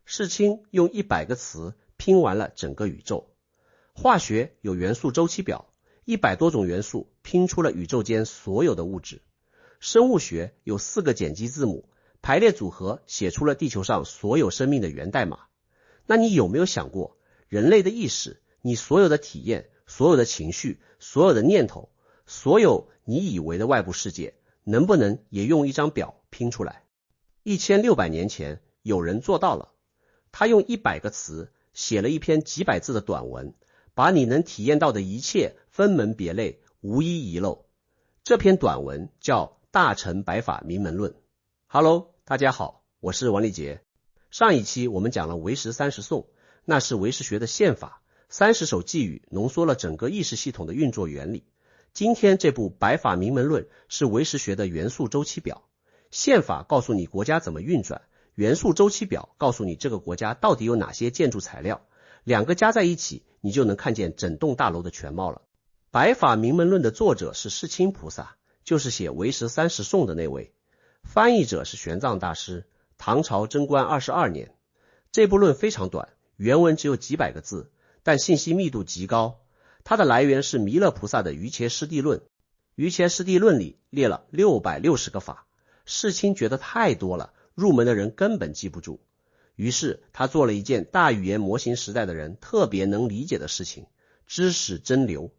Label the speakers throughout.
Speaker 1: 世亲用100个词拼完了整个宇宙。化学有元素周期表，100多种元素拼出了宇宙间所有的物质。生物学有4个碱基字母，排列组合写出了地球上所有生命的源代码。那你有没有想过，人类的意识，你所有的体验，所有的情绪，所有的念头，所有你以为的外部世界，能不能也用一张表拼出来？1600年前有人做到了，他用100个词写了一篇几百字的短文，把你能体验到的一切分门别类，无一遗漏。这篇短文叫《大乘白法明门论》。Hello， 大家好，我是王立杰。上一期我们讲了唯识30颂，那是唯识学的宪法，30首寄语浓缩了整个意识系统的运作原理。今天这部《白法明门论》是唯识学的元素周期表。宪法告诉你国家怎么运转，元素周期表告诉你这个国家到底有哪些建筑材料，两个加在一起，你就能看见整栋大楼的全貌了。白法明门论的作者是世亲菩萨，就是写唯识30颂的那位。翻译者是玄奘大师，唐朝贞观22年。这部论非常短，原文只有几百个字，但信息密度极高。它的来源是弥勒菩萨的瑜伽师地论。瑜伽师地论里列了660个法，世亲觉得太多了，入门的人根本记不住。于是他做了一件大语言模型时代的人特别能理解的事情，知识真流。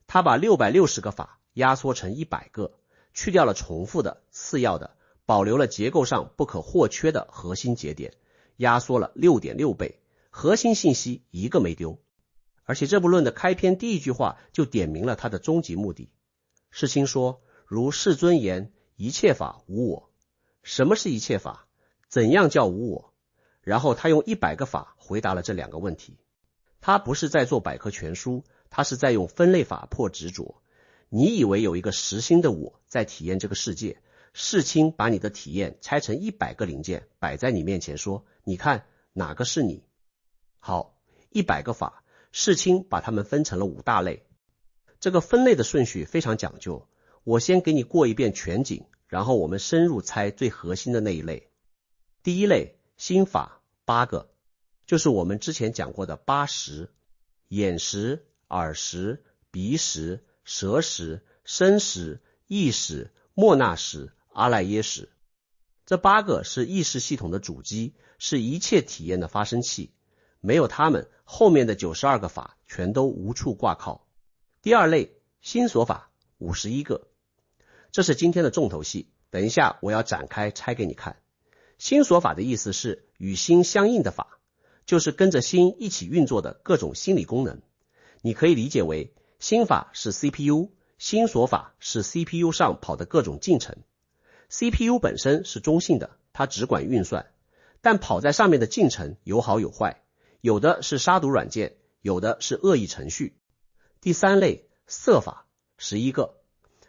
Speaker 1: 他把660个法压缩成100个，去掉了重复的、次要的，保留了结构上不可或缺的核心节点，压缩了 6.6 倍，核心信息一个没丢。而且这部论的开篇第一句话就点明了他的终极目的。世亲说，如世尊言，一切法无我。什么是一切法？怎样叫无我？然后他用100个法回答了这2个问题。他不是在做百科全书，他是在用分类法破执着。你以为有一个实心的我在体验这个世界，世亲把你的体验拆成100个零件摆在你面前说，你看哪个是你？好，100个法，世亲把它们分成了5大类。这个分类的顺序非常讲究，我先给你过一遍全景，然后我们深入猜最核心的那一类。第一类，心法8个，就是我们之前讲过的8识：眼识、耳识、鼻识、舌识、身识、意识、莫那识、阿赖耶识。这8个是意识系统的主机，是一切体验的发生器，没有它们，后面的92个法全都无处挂靠。第二类，心所法51个，这是今天的重头戏，等一下我要展开拆给你看。心所法的意思是与心相应的法，就是跟着心一起运作的各种心理功能。你可以理解为心法是 CPU， 心所法是 CPU 上跑的各种进程。CPU 本身是中性的，它只管运算，但跑在上面的进程有好有坏，有的是杀毒软件，有的是恶意程序。第三类，色法11个。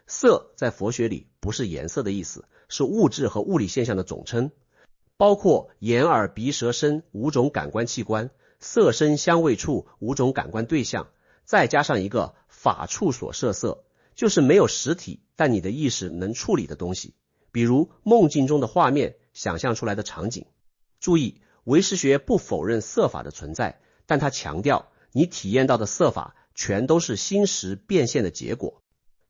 Speaker 1: 色在佛学里不是颜色的意思，是物质和物理现象的总称，包括眼耳鼻舌身5种感官器官，色声香味触5种感官对象，再加上一个法处所摄色，就是没有实体但你的意识能处理的东西，比如梦境中的画面，想象出来的场景。注意，唯识学不否认色法的存在，但他强调你体验到的色法全都是心识变现的结果。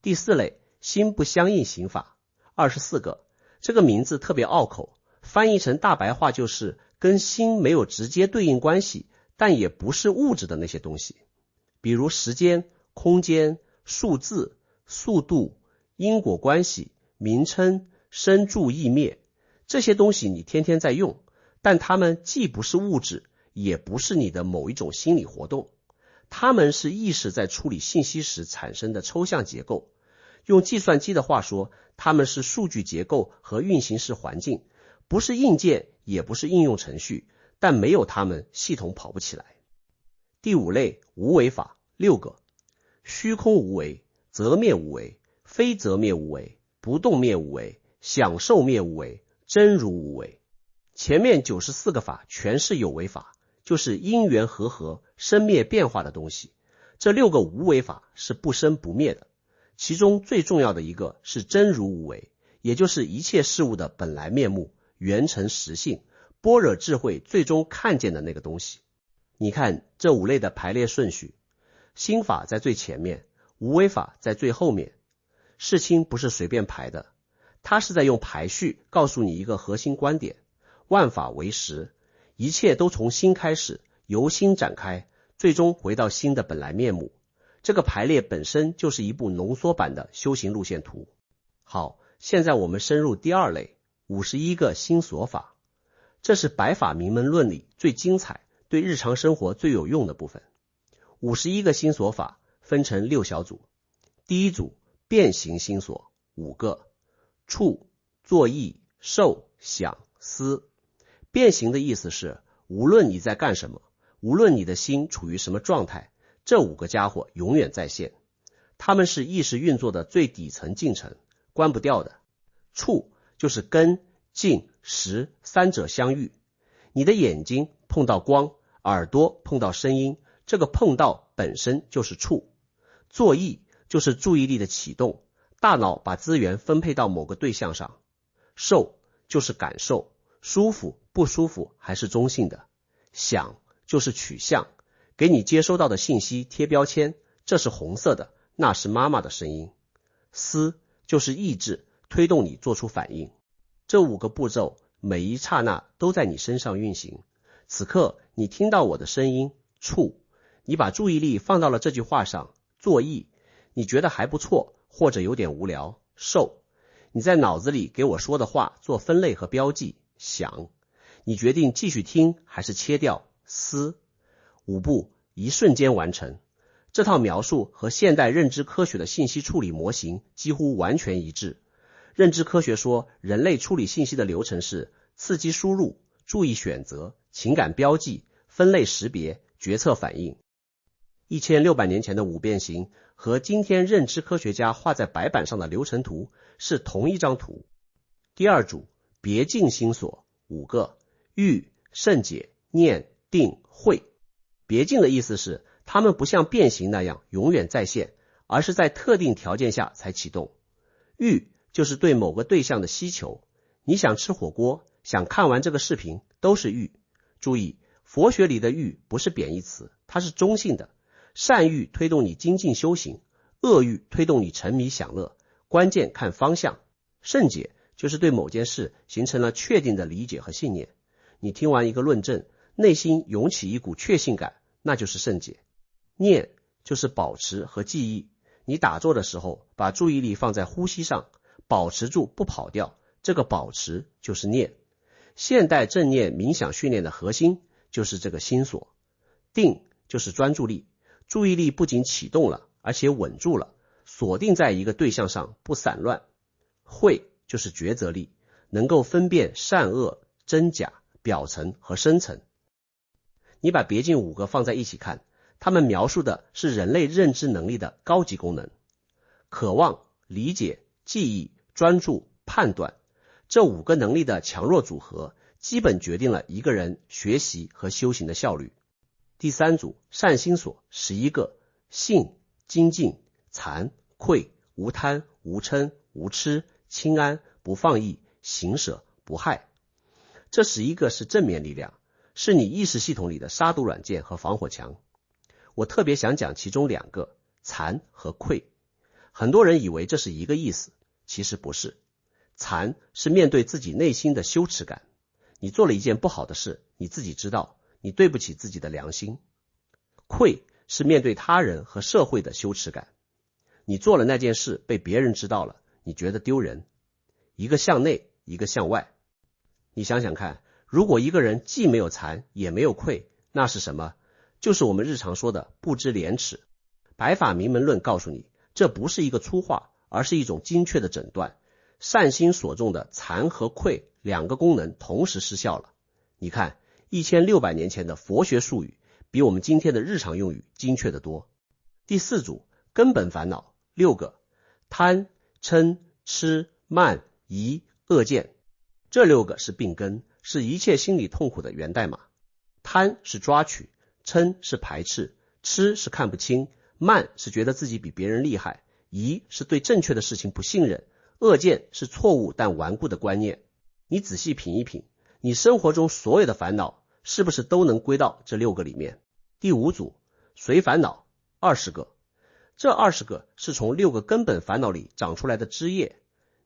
Speaker 1: 第四类，心不相应行法24个，这个名字特别拗口，翻译成大白话就是跟心没有直接对应关系，但也不是物质的那些东西，比如时间、空间、数字、速度、因果关系、名称、生住异灭，这些东西你天天在用，但它们既不是物质，也不是你的某一种心理活动，它们是意识在处理信息时产生的抽象结构。用计算机的话说，它们是数据结构和运行式环境，不是硬件，也不是应用程序，但没有它们，系统跑不起来。第五类，无为法6个。虚空无为，则灭无为，非则灭无为，不动灭无为，享受灭无为，真如无为。前面94个法全是有为法，就是因缘和合、生灭变化的东西。这6个无为法是不生不灭的，其中最重要的一个是真如无为，也就是一切事物的本来面目，原成实性，般若智慧最终看见的那个东西。你看这5类的排列顺序，心法在最前面，无为法在最后面。世亲不是随便排的，他是在用排序告诉你一个核心观点，万法为实，一切都从心开始，由心展开，最终回到心的本来面目。这个排列本身就是一部浓缩版的修行路线图。好，现在我们深入第2类，51个心所法。这是百法明门论里最精彩，对日常生活最有用的部分。51个心所法分成6小组。第一组变形心所5个，触、作意、受、想、思。变形的意思是，无论你在干什么，无论你的心处于什么状态，这5个家伙永远在线。他们是意识运作的最底层进程，关不掉的。触就是根、境、识3者相遇，你的眼睛碰到光，耳朵碰到声音，这个碰到本身就是触。作意就是注意力的启动，大脑把资源分配到某个对象上。受就是感受，舒服不舒服还是中性的。想就是取向，给你接收到的信息贴标签，这是红色的，那是妈妈的声音。思就是意志，推动你做出反应。这5个步骤每一刹那都在你身上运行。此刻你听到我的声音，触，你把注意力放到了这句话上。作意，你觉得还不错或者有点无聊。受，你在脑子里给我说的话做分类和标记。想，你决定继续听还是切掉。思，5步一瞬间完成。这套描述和现代认知科学的信息处理模型几乎完全一致。认知科学说，人类处理信息的流程是刺激输入、注意选择、情感标记、分类识别、决策反应。1600年前的5变形和今天认知科学家画在白板上的流程图是同一张图。第2组别境心所5个，欲、胜解、念、定、慧。别境的意思是，它们不像变形那样永远在线，而是在特定条件下才启动。欲就是对某个对象的需求，你想吃火锅，想看完这个视频，都是欲。注意，佛学里的欲不是贬义词，它是中性的。善欲推动你精进修行，恶欲推动你沉迷享乐，关键看方向。胜解就是对某件事形成了确定的理解和信念。你听完一个论证，内心涌起一股确信感，那就是胜解。念就是保持和记忆，你打坐的时候把注意力放在呼吸上，保持住不跑掉，这个保持就是念。现代正念冥想训练的核心就是这个心所。定就是专注力，注意力不仅启动了，而且稳住了，锁定在一个对象上，不散乱。慧就是抉择力，能够分辨善恶、真假、表层和深层。你把别境5个放在一起看，它们描述的是人类认知能力的高级功能。渴望、理解、记忆、专注、判断，这5个能力的强弱组合，基本决定了一个人学习和修行的效率。第3组善心所11个，信、精进、惭、愧、无贪、无嗔、无痴、轻安、不放逸、行舍、不害。这11个是正面力量，是你意识系统里的杀毒软件和防火墙。我特别想讲其中2个，惭和愧。很多人以为这是一个意思，其实不是。惭是面对自己内心的羞耻感，你做了一件不好的事，你自己知道，你对不起自己的良心。愧是面对他人和社会的羞耻感，你做了那件事被别人知道了，你觉得丢人。一个向内，一个向外。你想想看，如果一个人既没有惭也没有愧，那是什么？就是我们日常说的不知廉耻。白法明门论告诉你，这不是一个粗话，而是一种精确的诊断。善心所中的惭和愧2个功能同时失效了。你看1600年前的佛学术语比我们今天的日常用语精确得多。第4组根本烦恼6个，贪、嗔、痴、慢、疑、恶见。这6个是病根，是一切心理痛苦的源代码。贪是抓取，嗔是排斥，痴是看不清，慢是觉得自己比别人厉害，疑是对正确的事情不信任，恶见是错误但顽固的观念。你仔细品一品，你生活中所有的烦恼是不是都能归到这6个里面？第5组，随烦恼20个，这20个是从6个根本烦恼里长出来的枝叶。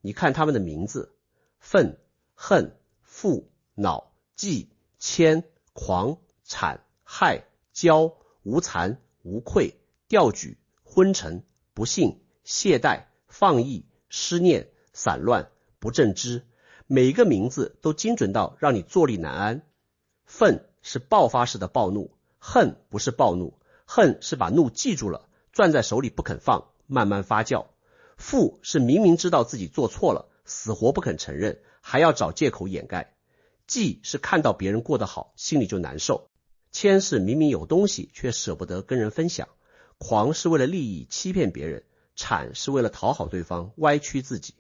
Speaker 1: 你看它们的名字：愤、恨、负、恼、忌、谦、狂、谄、害、骄、无惭、无愧、调举、昏沉、不幸、懈怠、放逸、失念、散乱、不正知。每一个名字都精准到让你坐立难安。愤是爆发式的暴怒，恨不是暴怒，恨是把怒记住了，攥在手里不肯放，慢慢发酵。负是明明知道自己做错了，死活不肯承认，还要找借口掩盖。忌是看到别人过得好，心里就难受。谦是明明有东西，却舍不得跟人分享。狂是为了利益欺骗别人，谄是为了讨好对方，歪曲自己。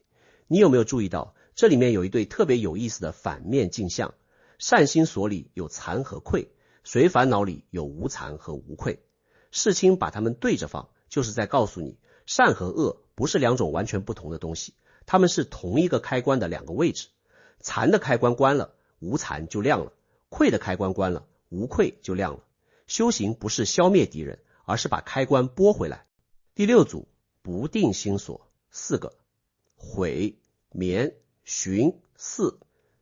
Speaker 1: 你有没有注意到，这里面有一对特别有意思的反面镜像？善心所里有惭和愧，随烦恼里有无惭和无愧。世亲把它们对着放，就是在告诉你，善和恶不是2种完全不同的东西，它们是同一个开关的2个位置。惭的开关关了，无惭就亮了；愧的开关关了，无愧就亮了。修行不是消灭敌人，而是把开关拨回来。第6组，不定心所4个，悔、眠、寻、四。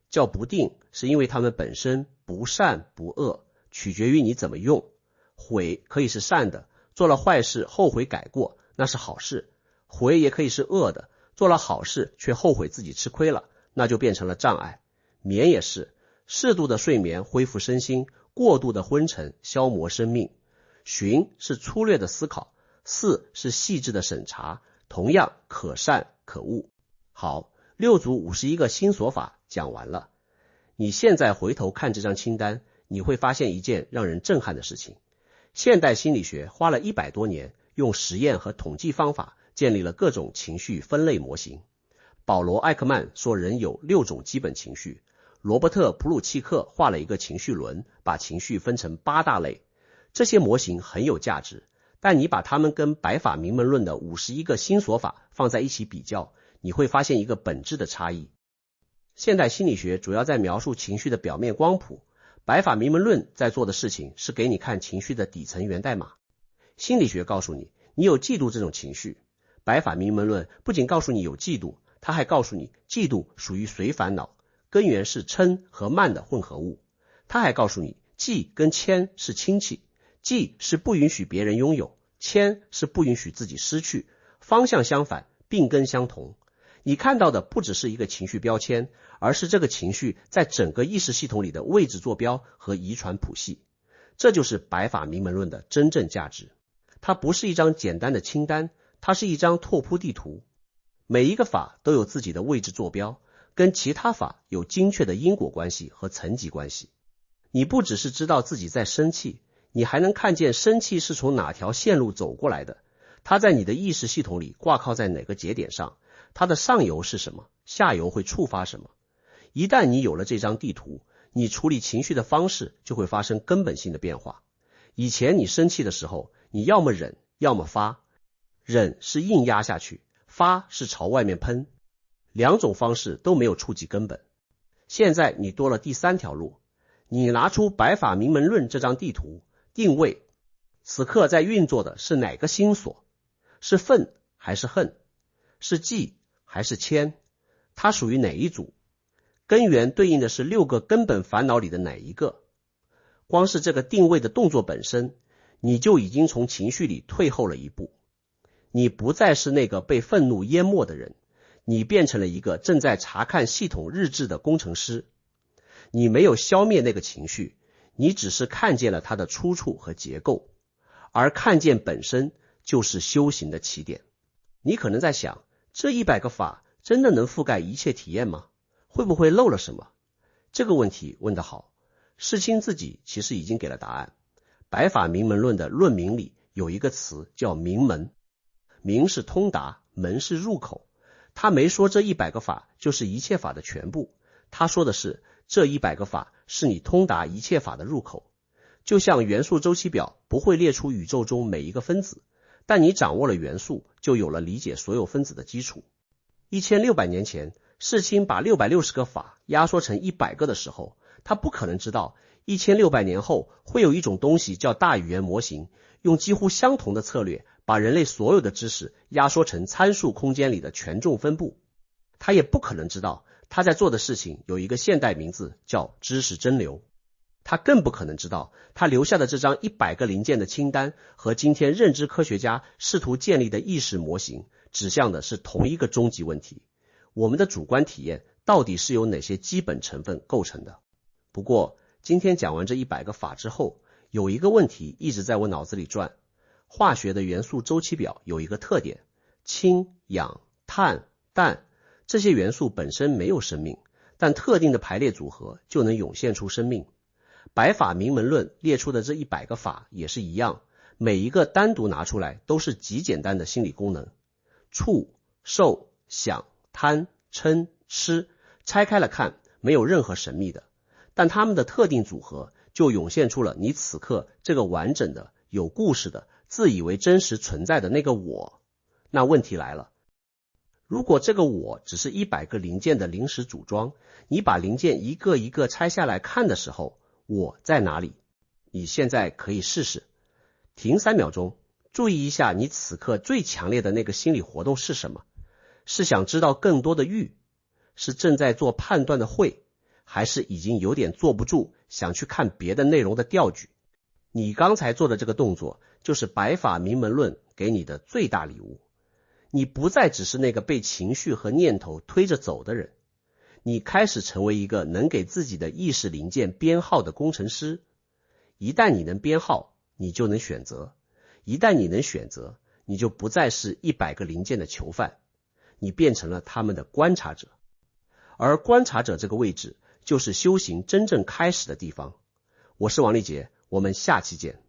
Speaker 1: 叫不定是因为它们本身不善不恶，取决于你怎么用。悔可以是善的，做了坏事后悔改过，那是好事；悔也可以是恶的，做了好事却后悔自己吃亏了，那就变成了障碍。眠也是，适度的睡眠恢复身心，过度的昏沉消磨生命。寻是粗略的思考，四是细致的审查，同样可善可恶。好，6组51个心所法讲完了。你现在回头看这张清单，你会发现一件让人震撼的事情。现代心理学花了100多年，用实验和统计方法建立了各种情绪分类模型。保罗·艾克曼说人有6种基本情绪，罗伯特·普鲁契克画了一个情绪轮，把情绪分成8大类。这些模型很有价值，但你把它们跟白法名门论的51个心所法放在一起比较，你会发现一个本质的差异。现代心理学主要在描述情绪的表面光谱，白法名门论在做的事情是给你看情绪的底层源代码。心理学告诉你，你有嫉妒这种情绪，白法名门论不仅告诉你有嫉妒，他还告诉你嫉妒属于随烦恼，根源是嗔和慢的混合物。他还告诉你忌跟谦是亲戚，忌是不允许别人拥有，谦是不允许自己失去，方向相反，病根相同。你看到的不只是一个情绪标签，而是这个情绪在整个意识系统里的位置坐标和遗传谱系。这就是白法名门论的真正价值。它不是一张简单的清单，它是一张拓扑地图。每一个法都有自己的位置坐标，跟其他法有精确的因果关系和层级关系。你不只是知道自己在生气，你还能看见生气是从哪条线路走过来的，它在你的意识系统里挂靠在哪个节点上，它的上游是什么，下游会触发什么。一旦你有了这张地图，你处理情绪的方式就会发生根本性的变化。以前你生气的时候，你要么忍，要么发。忍是硬压下去，发是朝外面喷，两种方式都没有触及根本。现在你多了第3条路，你拿出白法名门论这张地图，定位此刻在运作的是哪个心所，是愤还是恨，是忌还是谦，它属于哪一组，根源对应的是6个根本烦恼里的哪一个。光是这个定位的动作本身，你就已经从情绪里退后了一步。你不再是那个被愤怒淹没的人，你变成了一个正在查看系统日志的工程师。你没有消灭那个情绪，你只是看见了它的出处和结构，而看见本身就是修行的起点。你可能在想，这100个法真的能覆盖一切体验吗？会不会漏了什么？这个问题问得好，世亲自己其实已经给了答案。白法名门论的论名里有一个词叫名门，名是通达，门是入口。他没说这100个法就是一切法的全部，他说的是这100个法是你通达一切法的入口。就像元素周期表不会列出宇宙中每一个分子，但你掌握了元素，就有了理解所有分子的基础。1600年前，世亲把660个法压缩成100个的时候，他不可能知道1600年后会有一种东西叫大语言模型，用几乎相同的策略把人类所有的知识压缩成参数空间里的权重分布。他也不可能知道他在做的事情有一个现代名字叫知识蒸馏。他更不可能知道他留下的这张100个零件的清单和今天认知科学家试图建立的意识模型指向的是同一个终极问题：我们的主观体验到底是由哪些基本成分构成的？不过今天讲完这100个法之后，有一个问题一直在我脑子里转。化学的元素周期表有一个特点，氢、氧、碳、氮这些元素本身没有生命，但特定的排列组合就能涌现出生命。白法明门论列出的这100个法也是一样，每一个单独拿出来都是极简单的心理功能。触、受、想、贪、嗔、痴，拆开了看没有任何神秘的，但它们的特定组合就涌现出了你此刻这个完整的、有故事的、自以为真实存在的那个我。那问题来了，如果这个我只是100个零件的临时组装，你把零件一个一个拆下来看的时候，我在哪里？你现在可以试试，停3秒钟，注意一下你此刻最强烈的那个心理活动是什么？是想知道更多的欲？是正在做判断的会？还是已经有点坐不住，想去看别的内容的调举？你刚才做的这个动作，就是白法明门论给你的最大礼物。你不再只是那个被情绪和念头推着走的人，你开始成为一个能给自己的意识零件编号的工程师。一旦你能编号，你就能选择；一旦你能选择，你就不再是100个零件的囚犯，你变成了他们的观察者。而观察者这个位置，就是修行真正开始的地方。我是王立杰，我们下期见。